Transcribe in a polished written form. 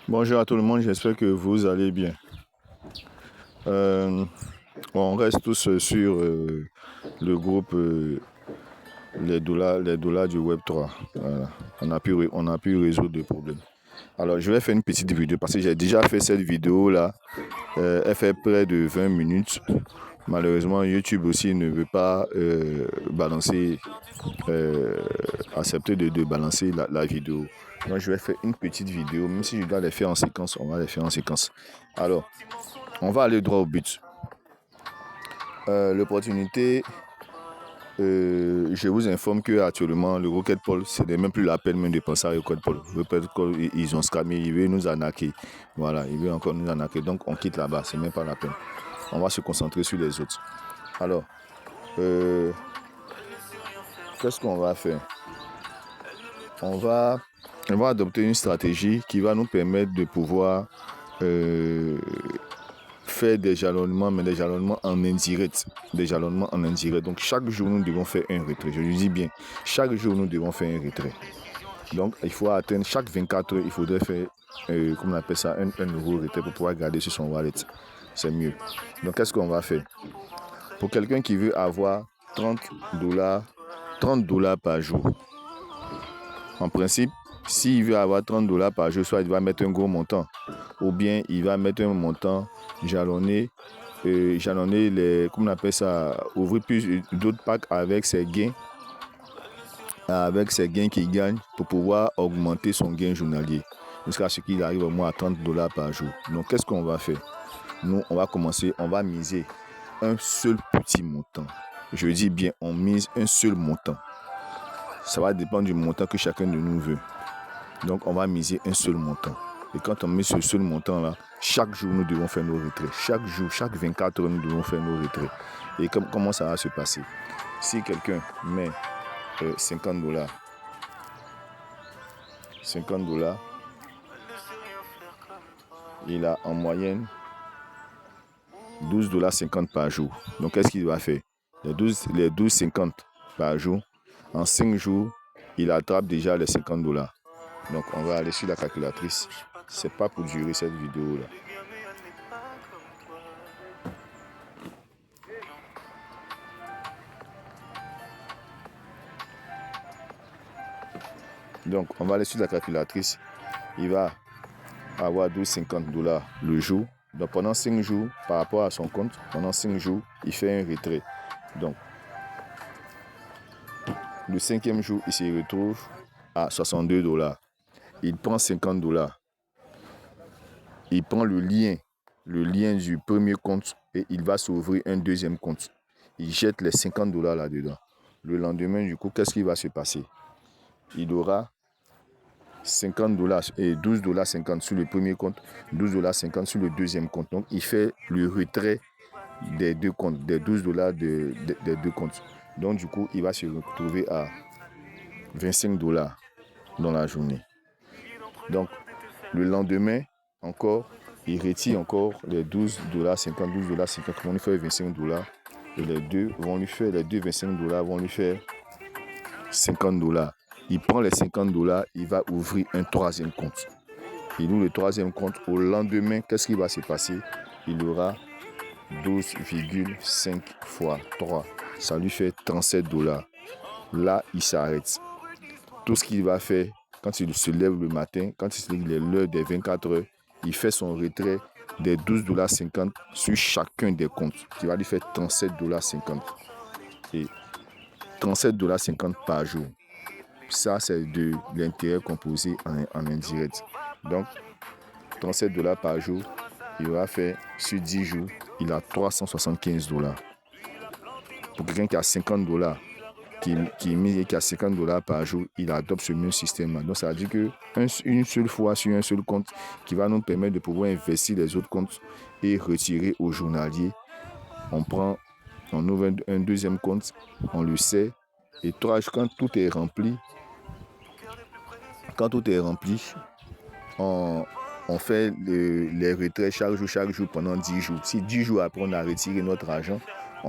Bonjour à tout le monde, j'espère que vous allez bien. Euh, on reste tous sur le groupe les dollars du Web3. Voilà. On a pu résoudre le problème. Alors, je vais faire une petite vidéo parce que j'ai déjà fait cette vidéo-là. Elle fait près de 20 minutes. Malheureusement, YouTube aussi ne veut pas euh, accepter de balancer la vidéo. Donc, je vais faire une petite vidéo. Même si je dois les faire en séquence, on va les faire en séquence. Alors, on va aller droit au but. L'opportunité, je vous informe que actuellement le Rocket Pool, ce n'est même plus la peine même de penser à Rocket Pool. Rocket Pool, ils ont scamé, ils veulent nous arnaquer. Voilà, ils veulent encore nous arnaquer. Donc on quitte là-bas, c'est même pas la peine. On va se concentrer sur les autres. Alors, euh, qu'est-ce qu'on va faire? On va adopter une stratégie qui va nous permettre de pouvoir euh, faire des jalonnements, mais des jalonnements en indirect. Des jalonnements en indirect. Donc, chaque jour, nous devons faire un retrait. Je lui dis bien, chaque jour, nous devons faire un retrait. Donc, il faut atteindre chaque 24 heures, il faudrait faire, comment on appelle ça, un nouveau retrait pour pouvoir garder sur son wallet. C'est mieux. Donc, qu'est-ce qu'on va faire? Pour quelqu'un qui veut avoir 30 dollars, 30 dollars par jour, en principe, s'il veut avoir 30 dollars par jour, soit il va mettre un gros montant, ou bien il va mettre un montant jalonné, les, comment on appelle ça, ouvrir plus d'autres packs avec ses gains qu'il gagne pour pouvoir augmenter son gain journalier jusqu'à ce qu'il arrive au moins à 30 dollars par jour. Donc, qu'est-ce qu'on va faire? Nous, on va commencer, on va miser un seul petit montant. Je dis bien, on mise un seul montant. Ça va dépendre du montant que chacun de nous veut. Donc, on va miser un seul montant. Et quand on met ce seul montant-là, chaque jour, nous devons faire nos retraits. Chaque jour, chaque 24 heures, nous devons faire nos retraits. Et comment ça va se passer? Si quelqu'un met 50 dollars, 50 dollars, il a en moyenne 12 dollars 50 par jour. Donc, qu'est-ce qu'il va faire? Les 12,50 par jour, en 5 jours, il attrape déjà les 50 dollars. Donc, on va aller sur la calculatrice. C'est pas pour durer cette vidéo-là. Donc, on va aller sur la calculatrice. Il va avoir 12,50 dollars le jour. Donc, pendant 5 jours, par rapport à son compte, pendant 5 jours, il fait un retrait. Donc, le 5e jour, il se retrouve à 62 dollars. Il prend 50 dollars. Il prend le lien du premier compte et il va s'ouvrir un deuxième compte. Il jette les 50 dollars là-dedans. Le lendemain, du coup, qu'est-ce qui va se passer? Il aura 50 dollars et 12 dollars 50 sur le premier compte, 12 dollars 50 sur le deuxième compte. Donc, il fait le retrait des deux comptes, des 12 dollars des deux comptes. Donc, du coup, il va se retrouver à 25 dollars dans la journée. Donc, le lendemain, encore, il retire encore les 12 dollars 50, 12 dollars 50 vont lui faire 25 dollars. Et les deux 25 dollars vont lui faire 50 dollars. Il prend les 50 dollars, il va ouvrir un troisième compte. Il ouvre le troisième compte. Au lendemain, qu'est-ce qui va se passer? Il aura 12,5 fois 3. Ça lui fait 37 dollars. Là, il s'arrête. Tout ce qu'il va faire, quand il se lève le matin, quand il est l'heure des 24 heures, il fait son retrait des 12 dollars 50 sur chacun des comptes. Qui va lui faire 37 dollars 50. Et 37 dollars 50 par jour. Ça, c'est de l'intérêt composé en indirect. Donc, 37 dollars par jour, il va faire sur 10 jours, il a 375 dollars. Pour quelqu'un qui a 50 dollars, qui a 50 dollars par jour, il adopte ce même système. Donc, ça veut dire qu'une seule fois sur un seul compte qui va nous permettre de pouvoir investir les autres comptes et retirer au journalier. On ouvre un deuxième compte, on le sait, et quand tout est rempli, on fait les retraits chaque jour pendant 10 jours. Si 10 jours après on a retiré notre argent,